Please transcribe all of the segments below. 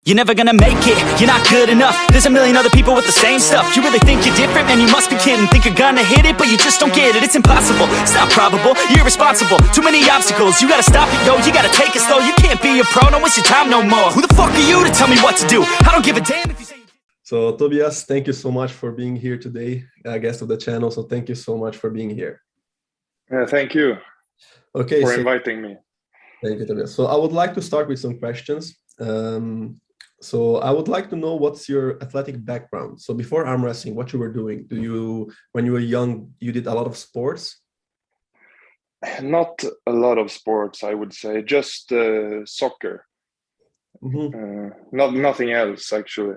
You're never gonna make it, you're not good enough. There's a million other people with the same stuff. You really think you're different? Man, you must be kidding. Think you're gonna hit it, but you just don't get it. It's impossible, it's not probable, you're irresponsible. Too many obstacles, you gotta stop it, yo. You gotta take it slow, you can't be a pro. Don't waste your time no more. Who the fuck are you to tell me what to do? I don't give a damn if you say. So Tobias, thank you so much for being here today, guest of the channel. So thank you so much for being here. Thank you for inviting me. Thank you, Tobias. So I would like to start with some questions. So I would like to know what's your athletic background. So before arm wrestling, what you were doing? When you were young, you did a lot of sports? Not a lot of sports, I would say. Just soccer. Nothing else, actually.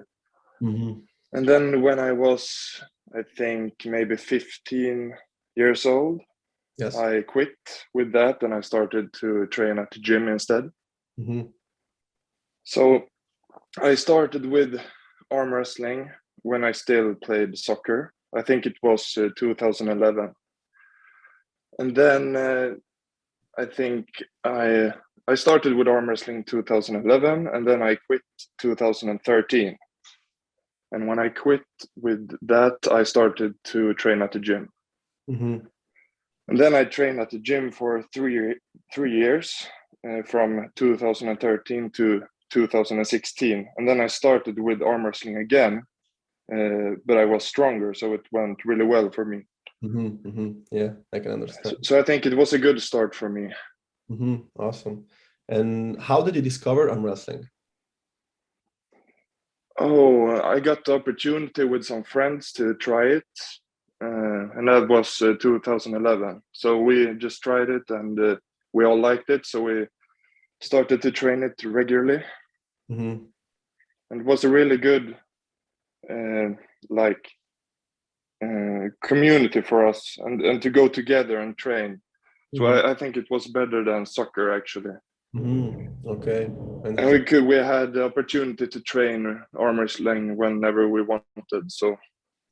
And then when I was, I think, maybe 15 years old, yes, I quit with that and I started to train at the gym instead. So I started with arm wrestling when I still played soccer. I think it was 2011. And then I think I started with arm wrestling in 2011, and then I quit 2013. And when I quit with that, I started to train at the gym. And then I trained at the gym for three years, from 2013 to 2016. And then I started with arm wrestling again, but I was stronger, so it went really well for me. Yeah, I can understand. So I think it was a good start for me. Awesome. And how did you discover arm wrestling? Oh, I got the opportunity with some friends to try it. And that was 2011. So we just tried it and we all liked it. So we started to train it regularly. And it was a really good community for us and to go together and train. So I think it was better than soccer, actually. Okay. And we had the opportunity to train arm wrestling whenever we wanted. So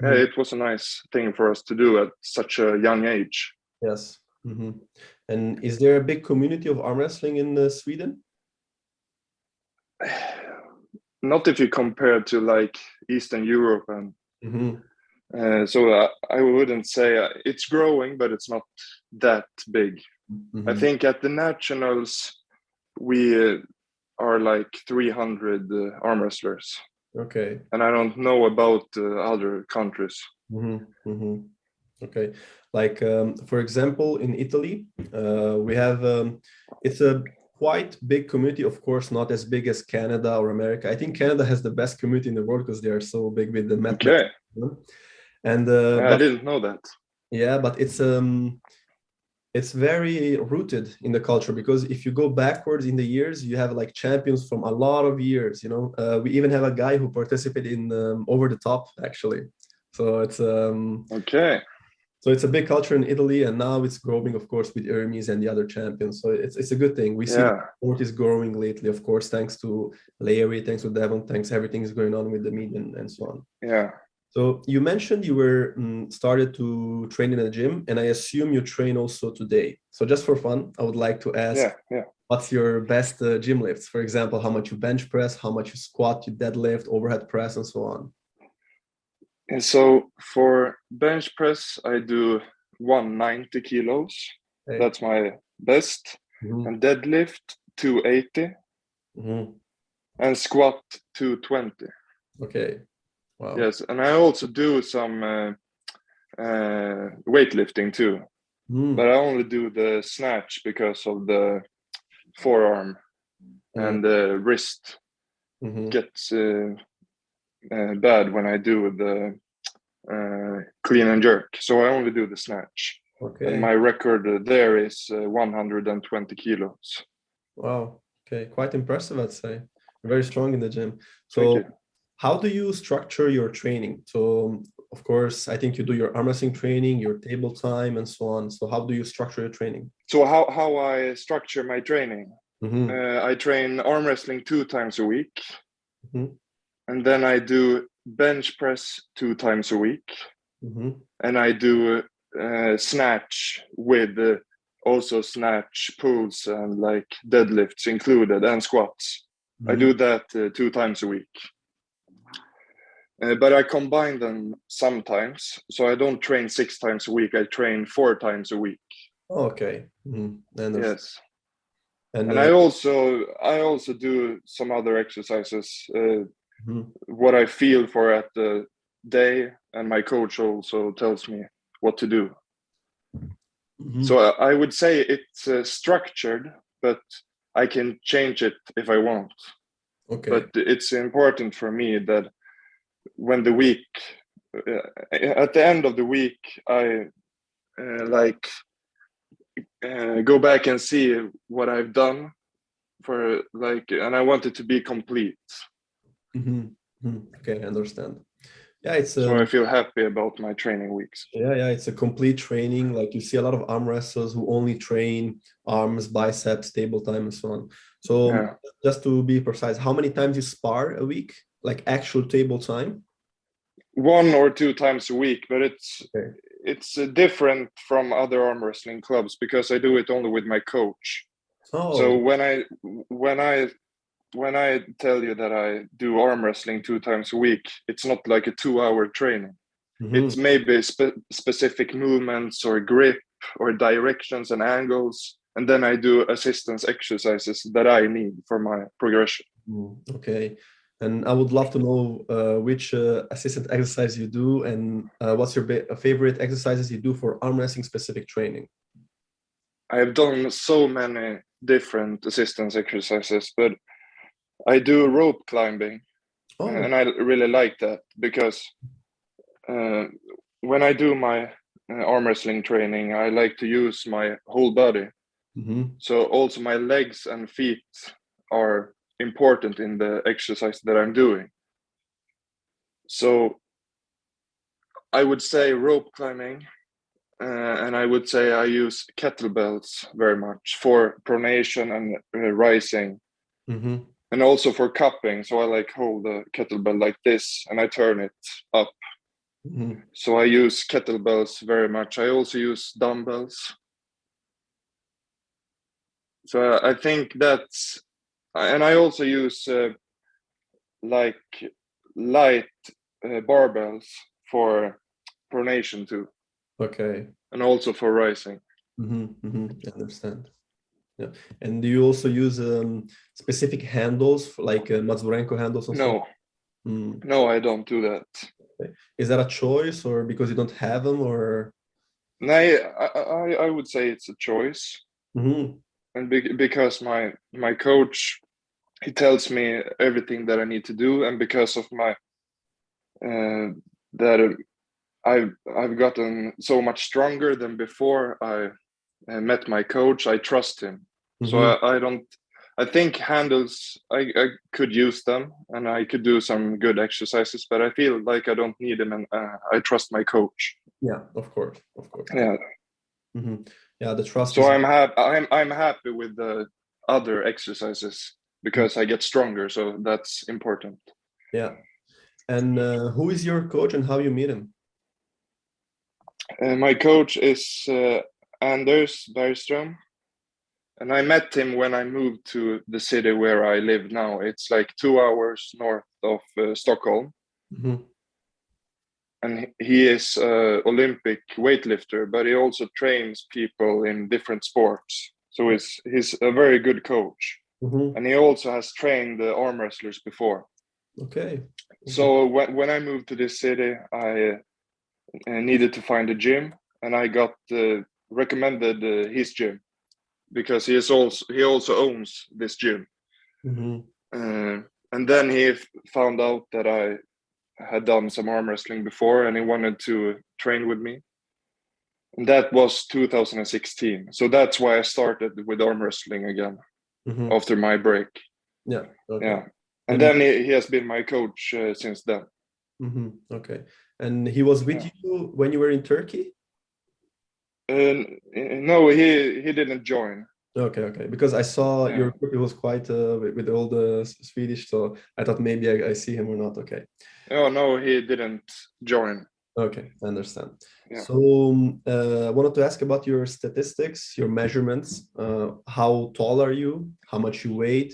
yeah, it was a nice thing for us to do at such a young age. Yes. And is there a big community of arm wrestling in Sweden? Not if you compare to like Eastern Europe and so I wouldn't say it's growing, but it's not that big. I think at the nationals we are like 300 arm wrestlers. Okay. And I don't know about other countries. Okay. Like for example, in Italy, we have it's a quite big community, of course, not as big as Canada or America. I think Canada has the best community in the world because they are so big with the metal. Okay. And I didn't know that. Yeah, but it's very rooted in the culture, because if you go backwards in the years, you have like champions from a lot of years, you know. We even have a guy who participated in Over the Top, actually. So it's okay. So it's a big culture in Italy, and now it's growing, of course, with Hermes and the other champions. So it's a good thing. We see the sport is growing lately, of course, thanks to Larry, thanks to Devon, thanks everything is going on with the media and so on. Yeah. So you mentioned you were started to train in a gym, and I assume you train also today. So just for fun, I would like to ask, what's your best gym lifts? For example, how much you bench press, how much you squat, you deadlift, overhead press, and so on. And so for bench press, I do 190 kilos. Okay. That's my best. And deadlift 280. And squat 220. Okay. Wow. Yes, and I also do some weightlifting too. But I only do the snatch because of the forearm and the wrist gets bad when I do the clean and jerk. So I only do the snatch. Okay. And my record there is 120 kilos. Wow. Okay. Quite impressive, I'd say. Very strong in the gym. So how do you structure your training? So of course, I think you do your arm wrestling training, your table time, and so on. So how do you structure your training? So how I structure my training? I train arm wrestling 2 times a week. And then I do bench press 2 times a week. And I do snatch with also snatch pulls and like deadlifts included and squats. I do that 2 times a week. But I combine them sometimes. So I don't train 6 times a week. I train 4 times a week. Okay. Yes. And I also do some other exercises, what I feel for at the day, and my coach also tells me what to do. So I would say it's structured, but I can change it if I want. Okay. But it's important for me that when the week, at the end of the week, I go back and see what I've done for and I want it to be complete. Okay, I understand. Yeah, so I feel happy about my training weeks. Yeah, it's a complete training. Like you see a lot of arm wrestlers who only train arms, biceps, table time, and so on. So just to be precise, how many times you spar a week? Like actual table time? 1 or 2 times a week, but it's different from other arm wrestling clubs because I do it only with my coach. So when I tell you that I do arm wrestling 2 times a week, it's not like a 2-hour training. It's maybe specific movements or grip or directions and angles, and then I do assistance exercises that I need for my progression. Okay. And I would love to know which assistant exercise you do, and what's your favorite exercises you do for arm wrestling specific training? I have done so many different assistance exercises, but I do rope climbing, and I really like that because when I do my arm wrestling training, I like to use my whole body. So also my legs and feet are important in the exercise that I'm doing. So I would say rope climbing, and I would say I use kettlebells very much for pronation and rising. And also for cupping, so I like hold the kettlebell like this and I turn it up. So I use kettlebells very much. I also use dumbbells. So I think that's, and I also use like light barbells for pronation too. Okay. And also for rising. I understand. Yeah. And do you also use specific handles, like Mazdurenko handles? No. No, I don't do that. Okay. Is that a choice, or because you don't have them, or? No, I would say it's a choice. And because my coach, he tells me everything that I need to do, and because of my that I've gotten so much stronger than before I met my coach, I trust him. So I think handles, I could use them and I could do some good exercises, but I feel like I don't need them, and I trust my coach. Yeah, of course. Yeah. Yeah, the trust. So I'm happy with the other exercises because I get stronger, so that's important. Yeah. And who is your coach and how you meet him? My coach is Anders Bergström, and I met him when I moved to the city where I live now. It's like 2 hours north of Stockholm. And he is an Olympic weightlifter, but he also trains people in different sports. So he's a very good coach. And he also has trained the arm wrestlers before. Okay. So when I moved to this city, I needed to find a gym, and I got recommended his gym because he also owns this gym. And then he found out that I had done some arm wrestling before, and he wanted to train with me. And that was 2016. So that's why I started with arm wrestling again after my break. Yeah. Okay. Yeah. And then he has been my coach since then. Okay. And he was with you when you were in Turkey? No, he didn't join. Okay. Because I saw your group, it was quite with all the Swedish, so I thought maybe I see him or not. Okay. Oh, no, he didn't join. Okay, I understand. Yeah. So I wanted to ask about your statistics, your measurements. How tall are you? How much you weigh?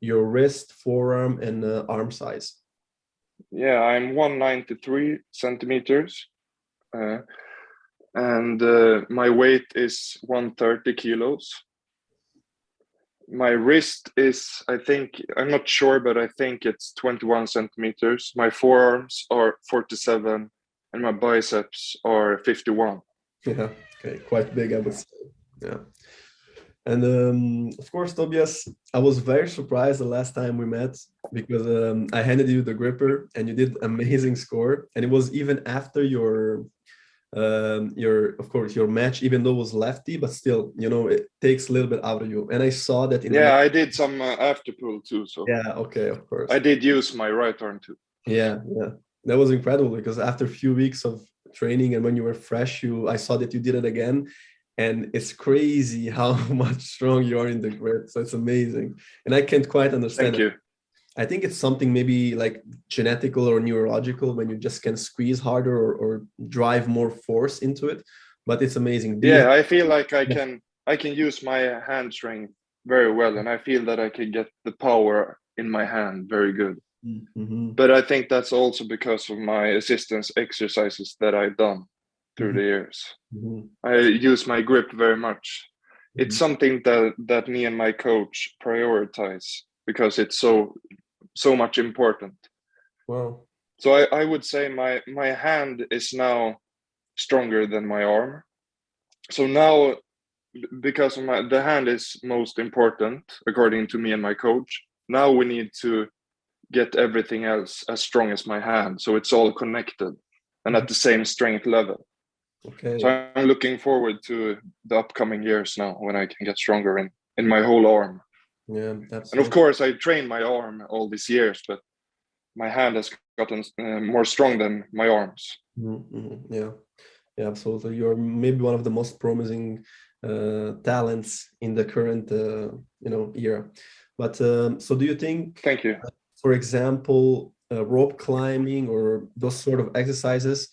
Your wrist, forearm, and arm size. Yeah, I'm 193 centimeters. And my weight is 130 kilos. My wrist is, I think, I'm not sure, but I think it's 21 centimeters. My forearms are 47 and my biceps are 51. Yeah, okay, quite big, I would say. Yeah. And of course, Tobias, I was very surprised the last time we met because I handed you the gripper and you did amazing score. And it was even after your of course your match, even though it was lefty, but still, you know, it takes a little bit out of you. And I saw that in I did some after pull too, so yeah, okay, of course I did use my right arm too. Yeah, that was incredible because after a few weeks of training and when you were fresh, I saw that you did it again, and it's crazy how much strong you are in the grip. So it's amazing, and I can't quite understand Thank you. I think it's something maybe like genetical or neurological when you just can squeeze harder or drive more force into it. But it's amazing. I feel like I can use my hand strength very well, and I feel that I can get the power in my hand very good. Mm-hmm. But I think that's also because of my assistance exercises that I've done through the years. Mm-hmm. I use my grip very much. It's something that me and my coach prioritize because it's so much important. Wow. So I would say my hand is now stronger than my arm. So now, because the hand is most important according to me and my coach, now we need to get everything else as strong as my hand, so it's all connected and at the same strength level. Okay. So I'm looking forward to the upcoming years now when I can get stronger in my whole arm. Yeah, absolutely. And of course I trained my arm all these years, but my hand has gotten more strong than my arms. Mm-hmm. Yeah, absolutely. You're maybe one of the most promising talents in the current era. But so do you think, thank you, for example, rope climbing or those sort of exercises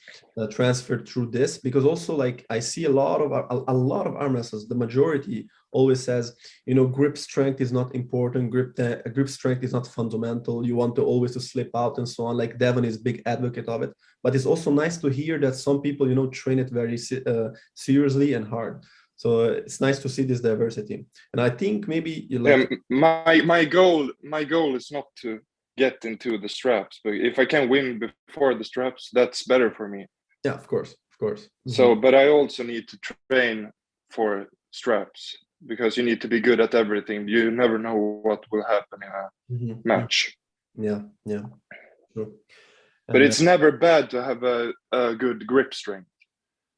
transferred through this? Because also, like, I see a lot of arm wrestlers, the majority always says, you know, grip strength is not important, grip strength is not fundamental, you want to always to slip out and so on. Like Devon is big advocate of it, but it's also nice to hear that some people, you know, train it very seriously and hard. So it's nice to see this diversity. And I think maybe my goal is not to get into the straps, but if I can win before the straps, that's better for me. Yeah, of course. Mm-hmm. So, but I also need to train for straps because you need to be good at everything. You never know what will happen in a match. Yeah, sure. But it's never bad to have a good grip strength.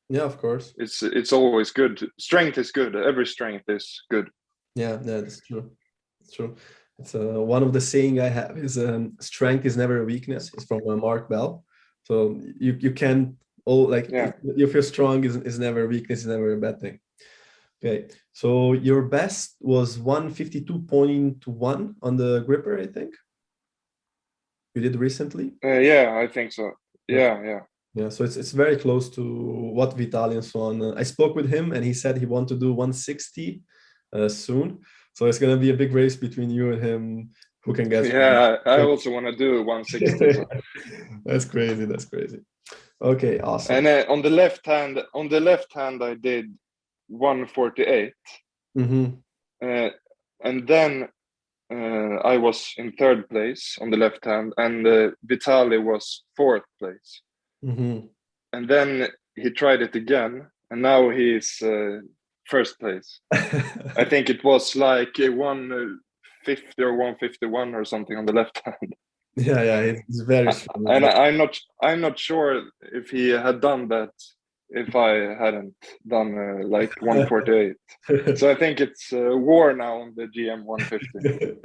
Yeah, of course. It's always good. Strength is good. Every strength is good. Yeah, that's true. It's true. It's one of the saying I have is strength is never a weakness. It's from Mark Bell. So you can if you're strong is never a weakness, is never a bad thing. Okay, so your best was 152.1 on the gripper, I think. You did recently? Yeah, I think so. Yeah. So it's very close to what Vitaly and so on. I spoke with him and he said he wants to do 160 soon. So it's gonna be a big race between you and him. Who can get? Yeah, I also want to do 160. So. That's crazy. Okay, awesome. And on the left hand, I did 148. And then I was in third place on the left hand, and Vitaly was fourth place. And then he tried it again, and now he's first place. I think it was like 150 or 151 or something on the left hand. Yeah, it's very strong. And I'm not sure if he had done that if I hadn't done like 148. So I think it's war now on the GM 150.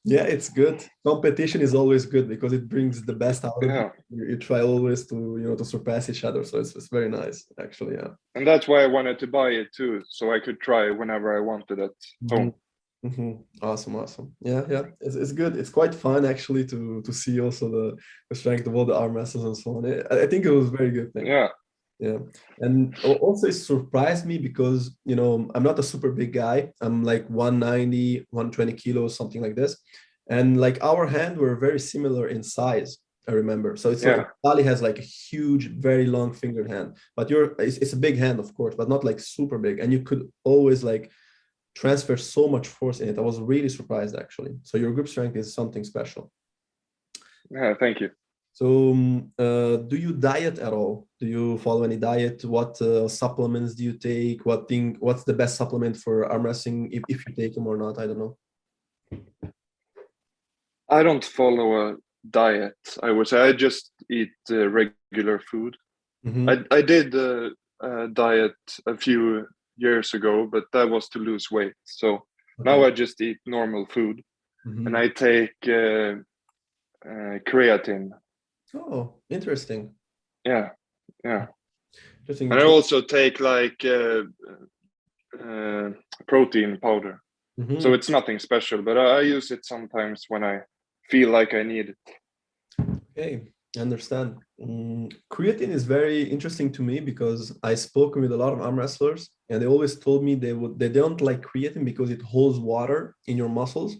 Yeah, it's good. Competition is always good because it brings the best out of you. You try always to to surpass each other. So it's very nice, actually. Yeah. And that's why I wanted to buy it too, so I could try whenever I wanted at home. Awesome. Yeah. It's good. It's quite fun actually to see also the strength of all the arm wrestlers and so on. I think it was a very good thing. Yeah. And also it surprised me because, I'm not a super big guy. I'm like 190, 120 kilos, something like this. And like our hand were very similar in size, I remember. So it's like Ali has like a huge, very long fingered hand, but it's a big hand, of course, but not like super big. And you could always like transfer so much force in it. I was really surprised actually. So your grip strength is something special. Yeah, thank you. So do you diet at all? Do you follow any diet? What supplements do you take? What's the best supplement for arm wrestling, if you take them or not? I don't know. I don't follow a diet, I would say. I just eat regular food. I did a diet a few years ago, but that was to lose weight. So now I just eat normal food, and I take creatine. Oh, interesting. Yeah. Interesting. And I also take like protein powder. So it's nothing special, but I use it sometimes when I feel like I need it. Okay, I understand. Creatine is very interesting to me because I spoken with a lot of arm wrestlers, and they always told me they don't like creatine because it holds water in your muscles,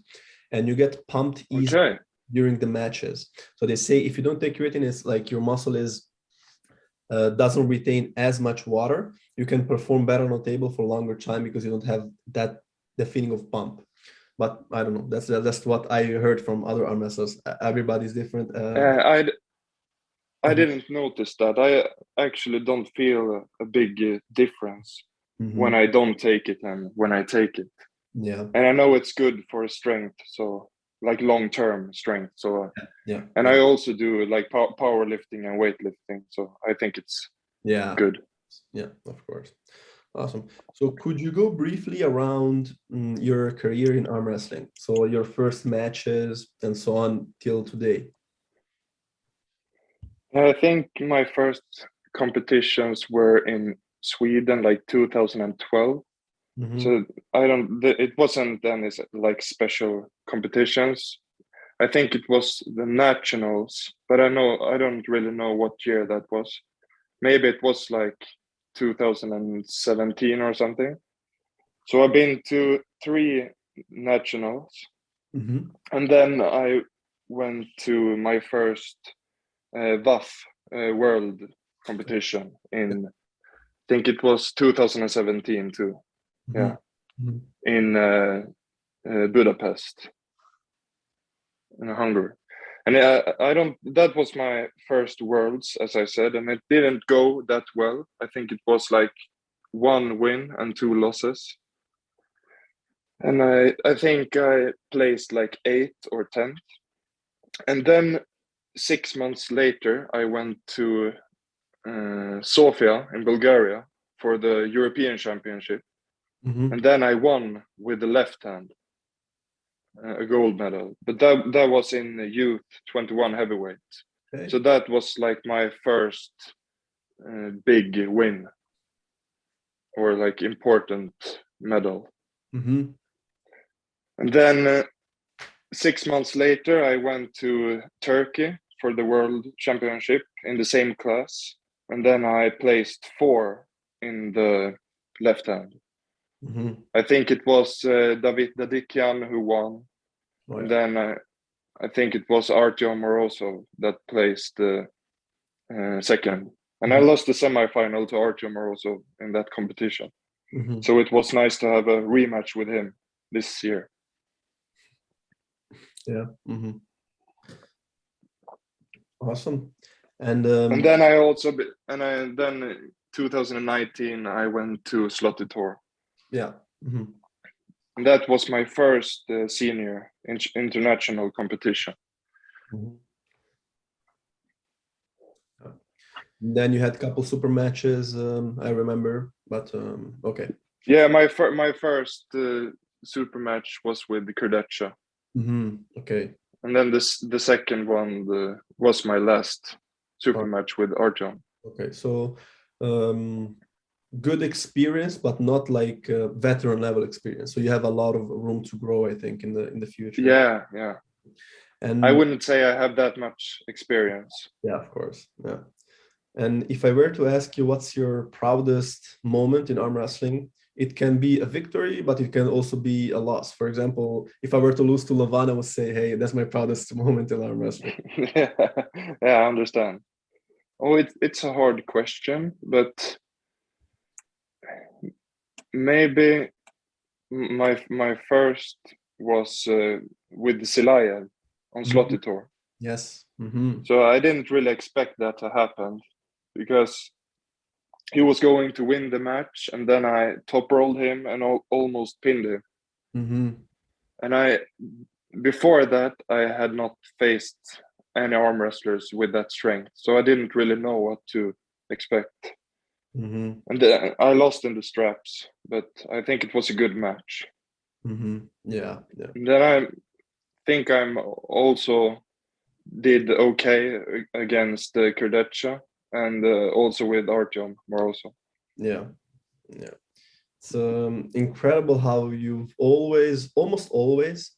and you get pumped easily during the matches. So they say if you don't take creatine, it's like your muscle doesn't retain as much water. You can perform better on a table for a longer time because you don't have the feeling of pump. But I don't know. That's what I heard from other arm wrestlers. Everybody's different. I didn't notice that. I actually don't feel a big difference when I don't take it and when I take it. Yeah. And I know it's good for strength, so like long-term strength. So and I also do like powerlifting and weightlifting. So I think it's good. Yeah, of course. Awesome. So could you go briefly around your career in arm wrestling? So your first matches and so on till today. I think my first competitions were in Sweden, like 2012. So it wasn't then like special competitions. I think it was the nationals, but I don't really know what year that was. Maybe it was like 2017 or something. So I've been to 3 nationals, and then I went to my first WAF world competition in, I think it was 2017 too. In Budapest, in Hungary. And that was my first worlds, as I said, and it didn't go that well. I think it was like 1 win and 2 losses. And I think I placed like 8th or 10th. And then 6 months later, I went to Sofia in Bulgaria for the European Championship. And then I won with the left hand, a gold medal. But that was in the youth 21 heavyweight. Okay. So that was like my first big win or like important medal. And then 6 months later, I went to Turkey for the World Championship in the same class. And then I placed 4 in the left hand. I think it was David Dadikian who won. And then I think it was Artyom Morozov that placed second. And I lost the semifinal to Artyom Morozov in that competition. So it was nice to have a rematch with him this year. Yeah. Awesome. And then I also then 2019 I went to Slotty Tour. Yeah. And that was my first senior international competition. Then you had a couple super matches, I remember, but okay. Yeah, my first super match was with Kurdecha. Okay. And then the second one was my last super match with Artyom. Okay, so good experience, but not like veteran level experience. So you have a lot of room to grow, I think, in the future. Yeah. And I wouldn't say I have that much experience. Yeah, of course. Yeah. And if I were to ask you, what's your proudest moment in arm wrestling? It can be a victory, but it can also be a loss. For example, if I were to lose to Levan, I would say, hey, that's my proudest moment in arm wrestling. Yeah, I understand. Oh, it's a hard question, but maybe my first was with Zilayev on Slotty Tour. Yes. So I didn't really expect that to happen because he was going to win the match, and then I top rolled him and almost pinned him. And before that, I had not faced any arm wrestlers with that strength, so I didn't really know what to expect. And I lost in the straps, but I think it was a good match. Yeah. And then I think I'm also did okay against Kurdecha and also with Artyom Morozov. Yeah. It's incredible how you've almost always,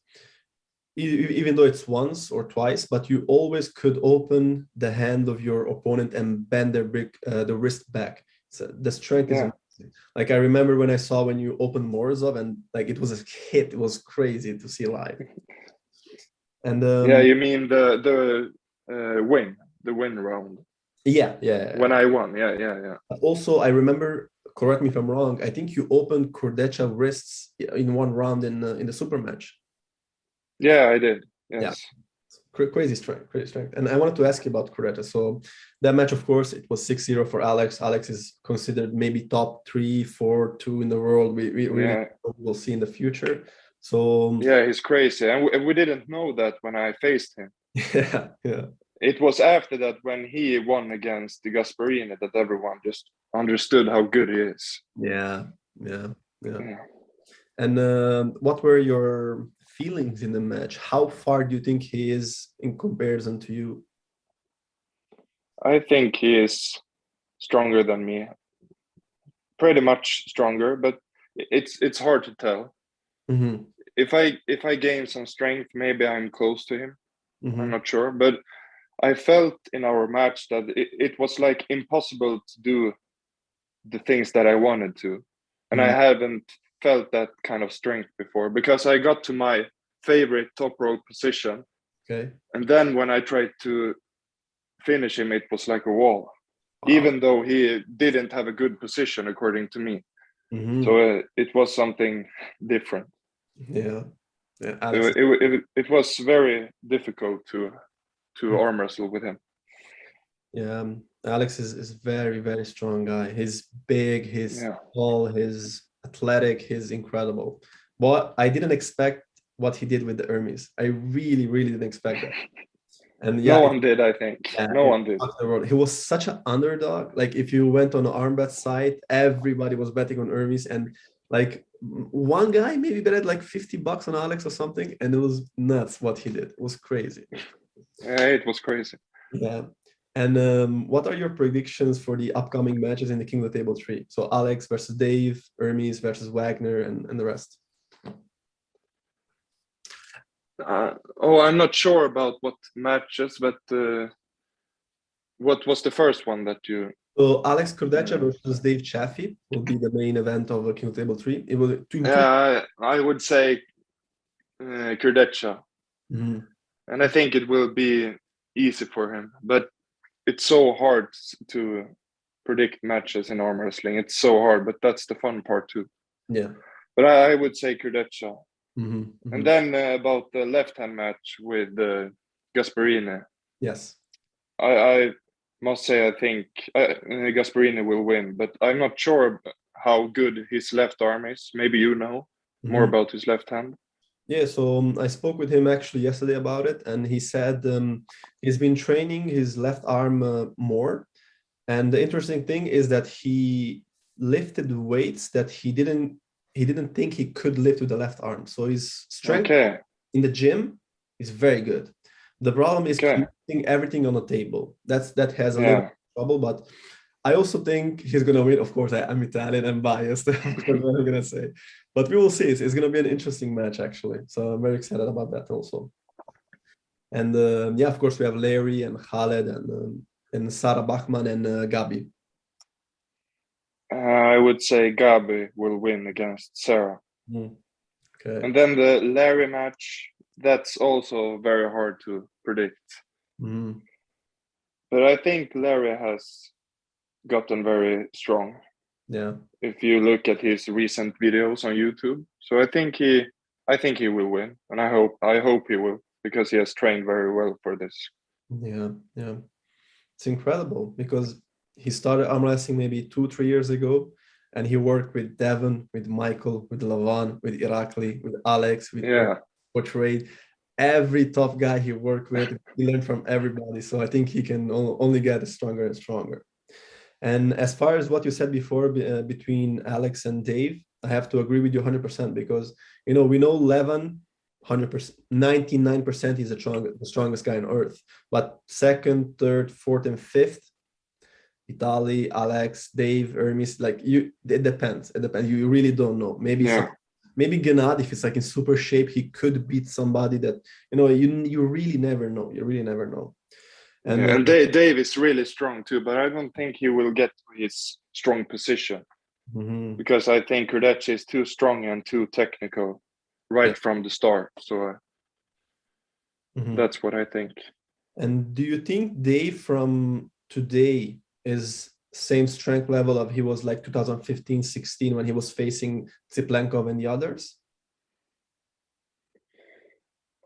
even though it's once or twice, but you always could open the hand of your opponent and bend the wrist back. So the strength is amazing. Like I remember when you opened Morozov, and like it was a hit. It was crazy to see live. And yeah, you mean the win round? Yeah. When I won, yeah. Also, I remember. Correct me if I'm wrong. I think you opened Kurdecha wrists in one round in the super match. Yeah, I did. Yes. Yeah. Crazy strength. And I wanted to ask you about Kurdecha. So that match, of course, it was 6-0 for Alex. Alex is considered maybe top 3, 4, 2 in the world. We really will see in the future. So yeah, he's crazy, and we didn't know that when I faced him. Yeah. It was after that when he won against the Gasparini that everyone just understood how good he is. Yeah. And what were your feelings in the match? How far do you think he is in comparison to you? I think he is stronger than me, pretty much stronger, but it's hard to tell. If I gain some strength, maybe I'm close to him. I'm not sure, but I felt in our match that it was like impossible to do the things that I wanted to, and I haven't felt that kind of strength before, because I got to my favorite top rope position, and then when I tried to finish him, it was like a wall. Even though he didn't have a good position according to me. So it was something different. Alex, it was very difficult to arm wrestle with him. Alex is very, very strong guy. He's big, he's tall, he's athletic, he's incredible. But I didn't expect what he did with the Hermes. I really, really didn't expect that. And no one did, I think. No one did. He was such an underdog. Like if you went on an arm bet site, everybody was betting on Hermes, and like one guy maybe betted like $50 on Alex or something, and it was nuts what he did. It was crazy. Yeah, it was crazy. Yeah. And what are your predictions for the upcoming matches in the King of the Table 3? So Alex versus Dave, Hermes versus Wagner, and the rest. I'm not sure about what matches, but what was the first one that you... So Alex Kurdecha versus Dave Chaffee will be the main event of King of the Table 3. It will. I would say Kurdecha. And I think it will be easy for him, but it's so hard to predict matches in arm wrestling. It's so hard, but that's the fun part too. Yeah. But I would say Kurdecha. And then about the left-hand match with Gasparini. Yes. I must say I think Gasparini will win, but I'm not sure how good his left arm is. Maybe you know more about his left hand. Yeah, so I spoke with him actually yesterday about it, and he said he's been training his left arm more. And the interesting thing is that he lifted weights that he didn't think he could lift with the left arm. So his strength in the gym is very good. The problem is keeping everything on the table. That has a little trouble, but I also think he's going to win. Of course, I'm Italian, I'm biased. What I'm going to say. But we will see. It's going to be an interesting match, actually. So I'm very excited about that also. And yeah, of course, we have Larry and Khaled and Sarah Bachman and Gabi. I would say Gabi will win against Sarah. Okay. And then the Larry match, that's also very hard to predict. But I think Larry has gotten very strong. Yeah. If you look at his recent videos on YouTube, so I think he will win, and I hope he will, because he has trained very well for this. Yeah, yeah, it's incredible because he started arm wrestling maybe 2-3 years ago, and he worked with Devon, with Michael, with Levan, with Irakli, with Alex, with KOTT3. Every tough guy he worked with, he learned from everybody. So I think he can only get stronger and stronger. And as far as what you said before between Alex and Dave, I have to agree with you 100% because, we know Levan, 100%, 99% he's the strongest guy on earth. But second, third, fourth, and fifth, Vitaly, Alex, Dave, Hermes, it depends. It depends. You really don't know. Maybe Gennad, if it's in super shape, he could beat somebody that, you really never know. You really never know. And Dave is really strong too, but I don't think he will get to his strong position because I think Kurdecha is too strong and too technical from the start. So that's what I think. And do you think Dave from today is same strength level of he was 2015-16 when he was facing Tsiplenkov and the others?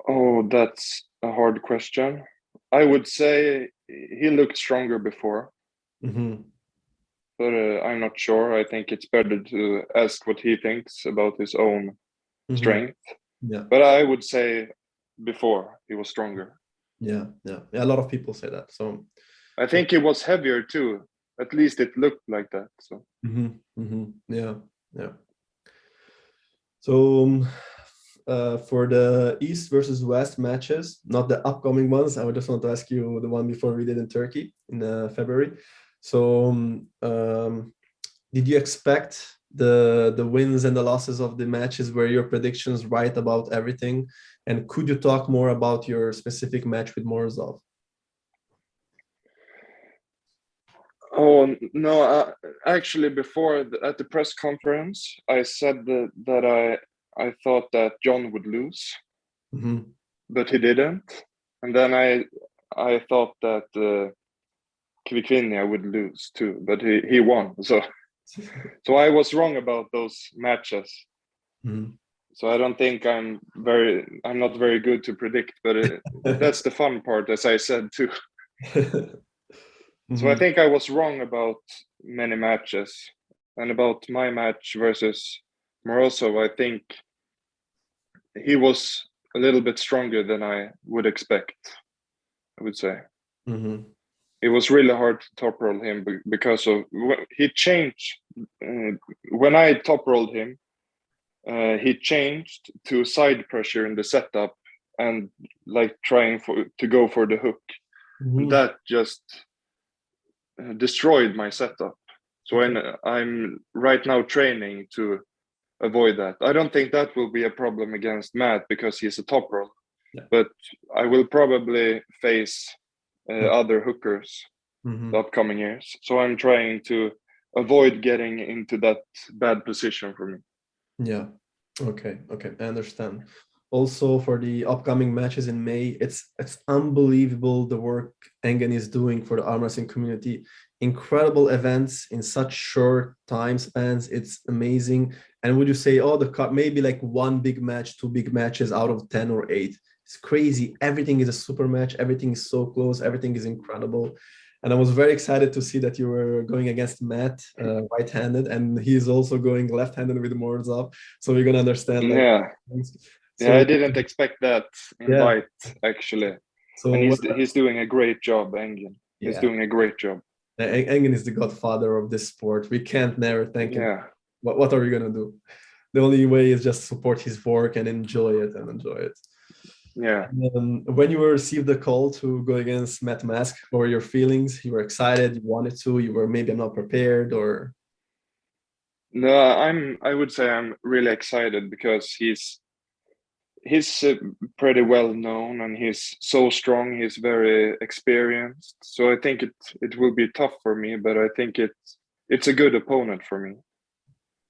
Oh, that's a hard question. I would say he looked stronger before, but I'm not sure. I think it's better to ask what he thinks about his own strength. Yeah. But I would say before he was stronger. Yeah. A lot of people say that. So I think he was heavier too. At least it looked like that. So. Yeah. So for the East versus West matches, not the upcoming ones, I would just want to ask you the one before we did in Turkey in February. So did you expect the wins and the losses of the matches? Were your predictions right about everything? And could you talk more about your specific match with Morozov? Oh, no, actually before at the press conference, I said that I thought that John would lose, but he didn't. And then I thought that Kvikvinia would lose too, but he won. So I was wrong about those matches. So I don't think I'm not very good to predict, but that's the fun part, as I said too. So I think I was wrong about many matches, and about my match versus Morozov, I think he was a little bit stronger than I would expect, I would say. It was really hard to top roll him because of he changed. When I top rolled him, he changed to side pressure in the setup and trying to go for the hook. That just destroyed my setup. So I'm right now training to avoid that. I don't think that will be a problem against Matt because he's a top roller. But I will probably face other hookers the upcoming years. So I'm trying to avoid getting into that bad position for me. Yeah. Okay. I understand. Also, for the upcoming matches in May, it's unbelievable the work Engen is doing for the arm wrestling community. Incredible events in such short time spans. It's amazing. And would you say, maybe one big match, 2 big matches out of 10 or 8? It's crazy. Everything is a super match. Everything is so close. Everything is incredible. And I was very excited to see that you were going against Matt right-handed, and he's also going left-handed with Morozov. So we're gonna understand. Yeah, I didn't expect that invite actually. So and he's doing a great job, Engen. He's doing a great job. Engen is the godfather of this sport. We can't never thank him. What are we gonna do? The only way is just support his work and enjoy it. Yeah. When you received the call to go against Matt Mask, what were your feelings? You were excited, you wanted to, you were maybe not prepared, or? No, I would say I'm really excited because he's pretty well known and he's so strong. He's very experienced. So I think it will be tough for me, but I think it's a good opponent for me.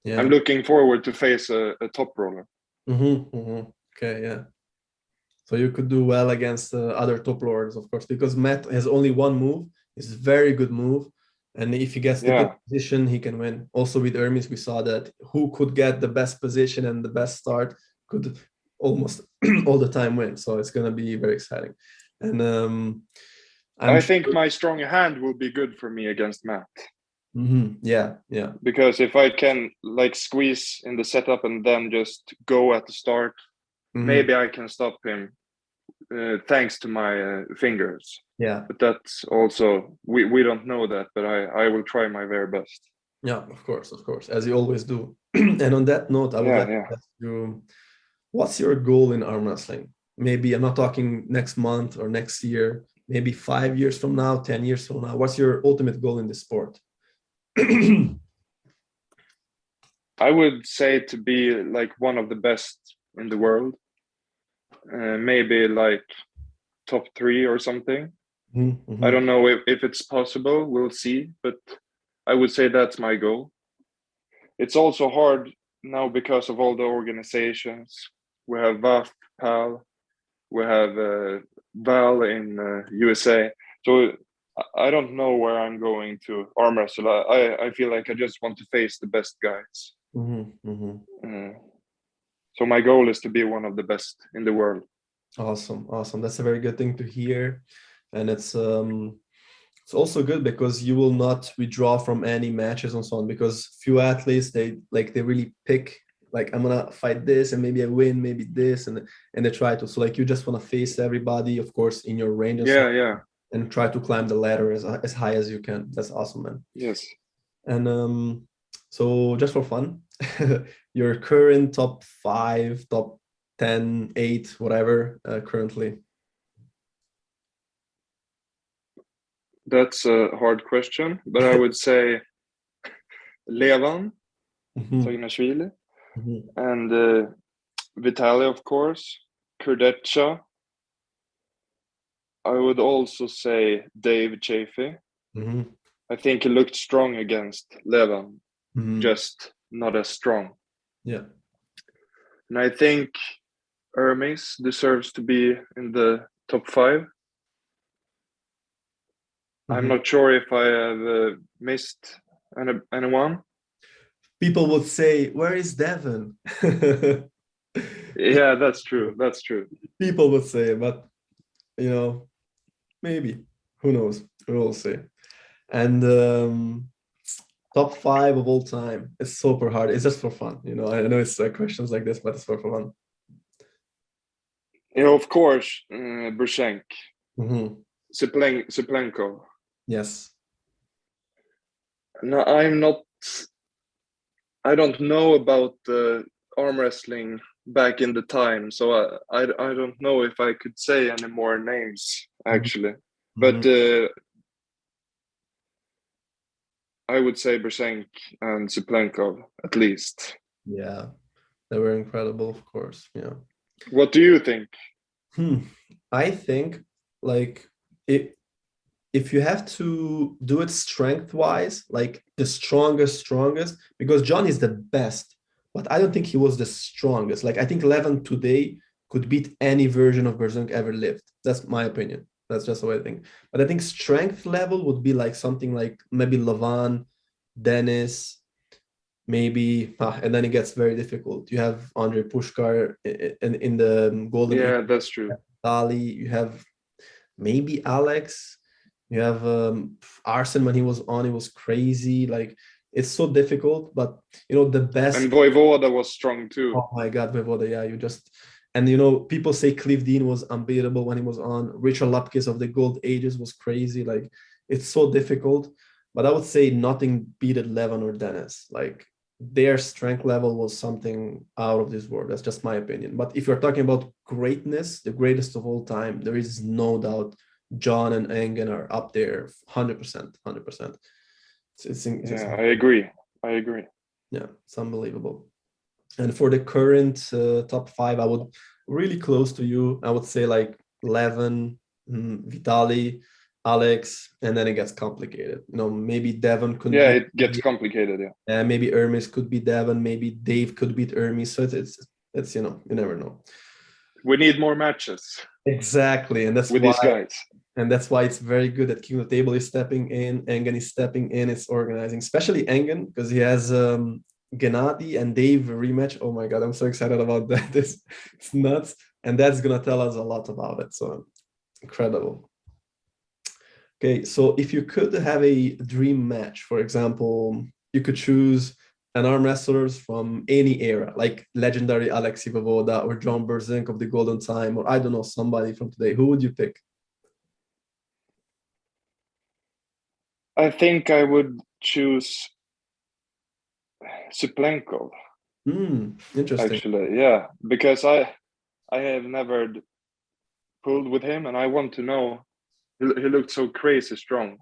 Yeah. I'm looking forward to face a top roller. Okay, yeah. So you could do well against other top rollers, of course, because Matt has only one move. It's a very good move. And if he gets the good position, he can win. Also with Hermes, we saw that who could get the best position and the best start could almost all the time win. So it's going to be very exciting. And I think my strong hand will be good for me against Matt. Yeah. Because if I can like squeeze in the setup and then just go at the start, maybe I can stop him thanks to my fingers. Yeah. But that's also, we don't know that, but I will try my very best. Yeah, of course, as you always do. And on that note, I would like to ask you, what's your goal in arm wrestling? Maybe I'm not talking next month or next year, maybe 5 years from now, 10 years from now. What's your ultimate goal in this sport? I would say to be like one of the best in the world. Maybe like top 3 or something. I don't know if it's possible. We'll see. But I would say that's my goal. It's also hard now because of all the organizations. We have VAF, PAL, we have VAL in USA. So I don't know where I'm going to arm wrestle. I feel like I just want to face the best guys. So my goal is to be one of the best in the world. Awesome. That's a very good thing to hear. And it's also good because you will not withdraw from any matches and so on, because few athletes, they really pick, like, I'm gonna fight this and maybe I win, maybe this, and they try to. So like you just want to face everybody, of course, in your range. And try to climb the ladder as high as you can. That's awesome, man. Yes. And so just for fun, your current top 5, top 10, 8, whatever, currently? That's a hard question, but I would say Levan, and Vitaly, of course, Kurdecha. I would also say Dave Chafee. I think he looked strong against Levan, just not as strong. Yeah. And I think Hermes deserves to be in the top 5. I'm not sure if I have missed anyone. People would say, where is Devon? Yeah, that's true. People would say, but, maybe. Who knows? We'll see. And top 5 of all time. It's super hard. It's just for fun. I know it's questions like this, but it's for fun. Of course, Brushenk. Suplenko. Yes. No, I don't know about arm wrestling back in the time, so I don't know if I could say any more names, actually. But I would say Brushenk and Suplenko, at least. Yeah, they were incredible, of course. Yeah. What do you think? I think, like, if you have to do it strength-wise, like the strongest, because John is the best, but I don't think he was the strongest. Like, I think Levan today could beat any version of Berserk ever lived. That's my opinion. That's just what I think. But I think strength level would be like something like maybe Levan, Dennis, maybe, and then it gets very difficult. You have Andre Pushkar in the golden. Yeah, that's true. Dali, you have maybe Alex. You have Arsen when he was on, it was crazy. Like, it's so difficult, but the best. And Voivoda was strong too. Oh my God, Voivoda, yeah, and people say Cliff Dean was unbeatable when he was on. Richard Lapkis of the Gold Ages was crazy. Like, it's so difficult, but I would say nothing beat Levan or Dennis. Like, their strength level was something out of this world. That's just my opinion. But if you're talking about greatness, the greatest of all time, there is no doubt John and Engen are up there 100%, 100%. Yeah, I agree. Yeah, it's unbelievable. And for the current top 5, I would really close to you. I would say like Levan, Vitaly, Alex, and then it gets complicated. Maybe Devon could. Yeah, it gets complicated. Yeah. Maybe Hermes could be Devon. Maybe Dave could beat Hermes. So it's you never know. We need more matches. Exactly, and that's with why, these guys. And that's why it's very good that King of the Table is stepping in, Engen is stepping in, it's organizing, especially Engen, because he has Gennady and Dave rematch. Oh my God, I'm so excited about that. It's nuts. And that's going to tell us a lot about it. So incredible. Okay, so if you could have a dream match, for example, you could choose an arm wrestlers from any era, like legendary Alexei Vovoda or John Burzink of the Golden Time, or I don't know, somebody from today. Who would you pick? I think I would choose Supplementation. Interesting. Actually, yeah, because I have never pulled with him, and I want to know. He looked so crazy strong,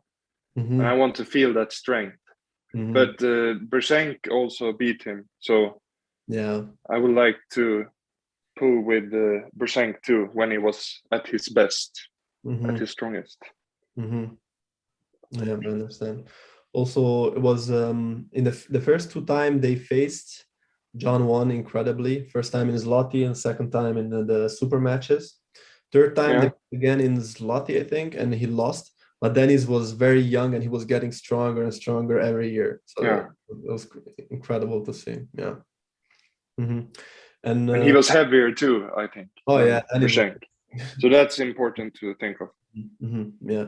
and I want to feel that strength. But Burzink also beat him, so yeah, I would like to pull with Burzink too when he was at his best, at his strongest. Yeah, I understand. Also, it was in the first 2 times they faced, John won incredibly. First time in Zloty and second time in the super matches. Third time again in Zloty, I think, and he lost. But Dennis was very young and he was getting stronger and stronger every year. So it was incredible to see. Yeah. And he was heavier too, I think. Oh yeah, so that's important to think of. Yeah.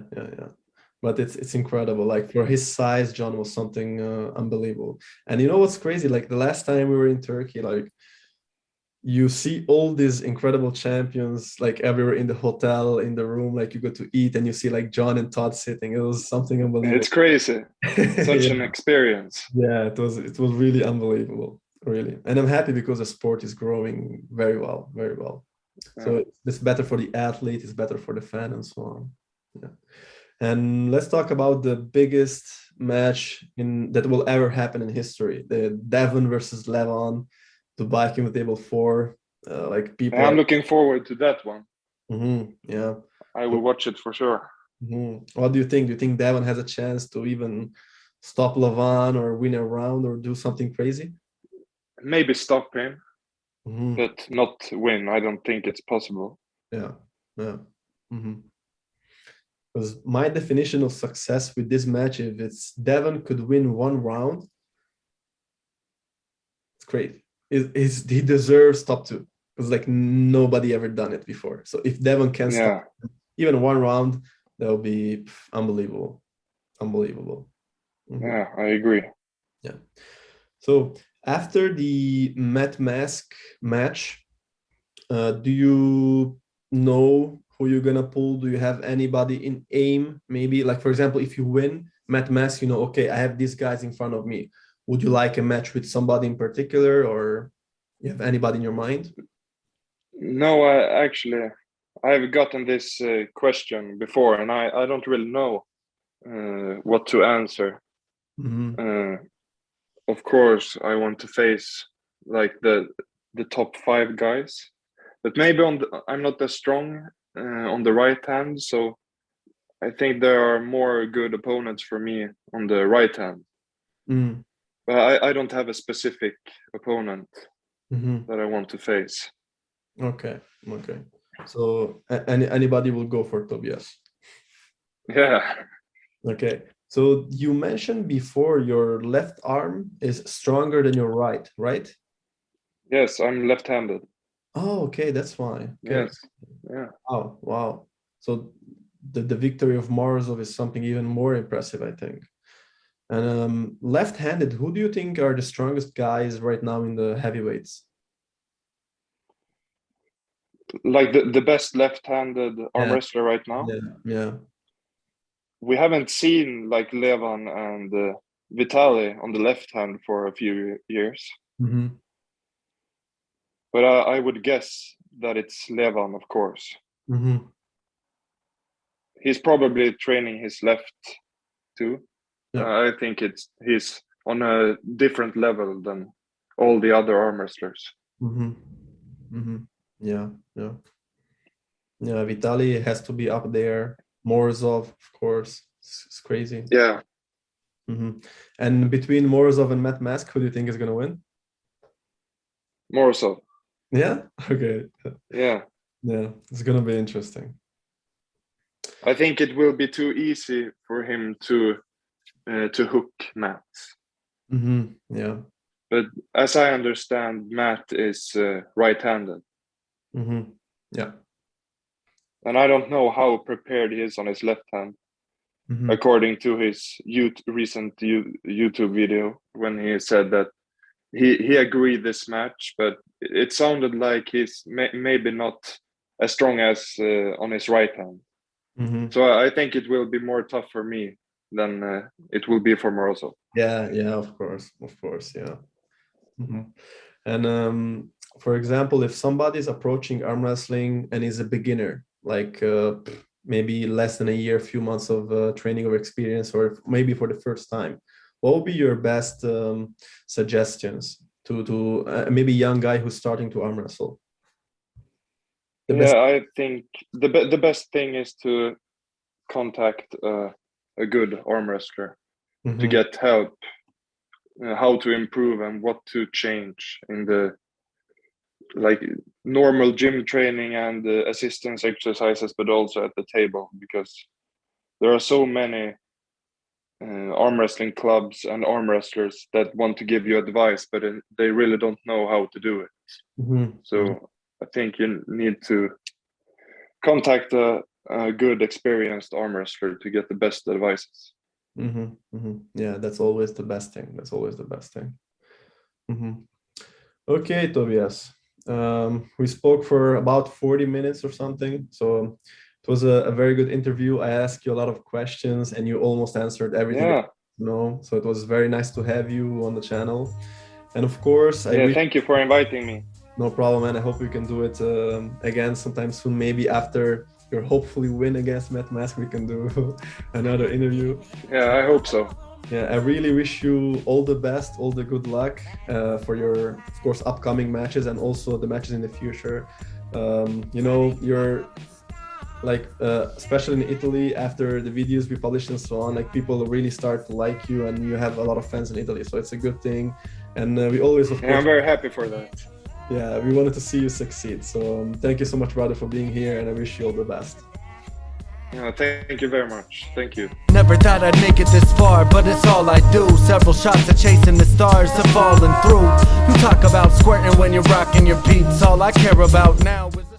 But it's incredible. Like for his size, John was something unbelievable. And you know what's crazy? Like the last time we were in Turkey, like you see all these incredible champions like everywhere in the hotel, in the room, like you go to eat and you see like John and Todd sitting. It was something unbelievable. It's crazy. Such an experience. Yeah, it was really unbelievable, really. And I'm happy because the sport is growing very well, very well. Yeah. So it's better for the athlete, it's better for the fan and so on. Yeah. And let's talk about the biggest match that will ever happen in history: the Devon versus Levan, the VIKING Table 4. Like people. I'm looking forward to that one. Yeah, I will watch it for sure. What do you think? Do you think Devon has a chance to even stop Levan or win a round or do something crazy? Maybe stop him, but not win. I don't think it's possible. Yeah. Because my definition of success with this match, if it's Devon could win 1 round, it's great. He deserves top 2 because like nobody ever done it before. So if Devon can stop even 1 round, that'll be unbelievable. Yeah, I agree. Yeah. So after the Matt Mask match, do you know who you're gonna pull? Do you have anybody in aim? Maybe like, for example, if you win Matt Mask, okay, I have these guys in front of me. Would you like a match with somebody in particular, or you have anybody in your mind? No, I've gotten this question before, and I don't really know what to answer. Of course, I want to face like the top 5 guys, but maybe I'm not as strong on the right hand, so I think there are more good opponents for me on the right hand. But I don't have a specific opponent that I want to face. Okay. So anybody will go for Tobias? Yeah. Okay. So you mentioned before your left arm is stronger than your right, right? Yes, I'm left-handed. Oh, okay, that's why. Okay. Yes. Yeah. Oh, wow. So the victory of Morozov is something even more impressive, I think. And left-handed, who do you think are the strongest guys right now in the heavyweights? Like the best left-handed arm wrestler right now? Yeah. We haven't seen like Levan and Vitaly on the left hand for a few years. Mm-hmm. But I would guess that it's Levan, of course. Mm-hmm. He's probably training his left too. Yeah. I think he's on a different level than all the other arm wrestlers. Mm-hmm. Mm-hmm. Yeah. Vitaly has to be up there. Morozov, of course, it's crazy. Yeah. Mm-hmm. And between Morozov and Matt Mask, who do you think is gonna win? Morozov. Yeah. Okay. Yeah. Yeah, it's gonna be interesting. I think it will be too easy for him to hook Matt. Mm-hmm. Yeah. But as I understand, Matt is right-handed. Mm-hmm. Yeah. And I don't know how prepared he is on his left hand, according to his recent YouTube video, when he said that he agreed this match, but it sounded like he's maybe not as strong as on his right hand. Mm-hmm. So I think it will be more tough for me than it will be for Morozov. Yeah, of course, yeah. Mm-hmm. And for example, if somebody is approaching arm wrestling and is a beginner, like maybe less than a year, few months of training or experience, or maybe for the first time, what would be your best suggestions to maybe young guy who's starting to arm wrestle? I think the best thing is to contact a good arm wrestler to get help, how to improve and what to change in the normal gym training and assistance exercises, but also at the table, because there are so many arm wrestling clubs and arm wrestlers that want to give you advice, but they really don't know how to do it. So I think you need to contact a good, experienced arm wrestler to get the best advices. Yeah, that's always the best thing. Okay, Tobias. We spoke for about 40 minutes or something. So it was a very good interview. I asked you a lot of questions and you almost answered everything. Yeah. So it was very nice to have you on the channel. And of course, thank you for inviting me. No problem, and I hope we can do it again sometime soon. Maybe after your hopefully win against Matt Mask, we can do another interview. Yeah, I hope so. Yeah, I really wish you all the best, all the good luck for your, of course, upcoming matches and also the matches in the future. You're especially in Italy, after the videos we published and so on, people really start to like you, and you have a lot of fans in Italy, so it's a good thing. And we always, of course, I'm very happy for that. Yeah, we wanted to see you succeed. So thank you so much, brother, for being here, and I wish you all the best. Thank you very much. Thank you. Never thought I'd make it this far, but it's all I do. Several shots of chasing the stars have fallen through. You talk about squirting when you're rocking your beats. All I care about now is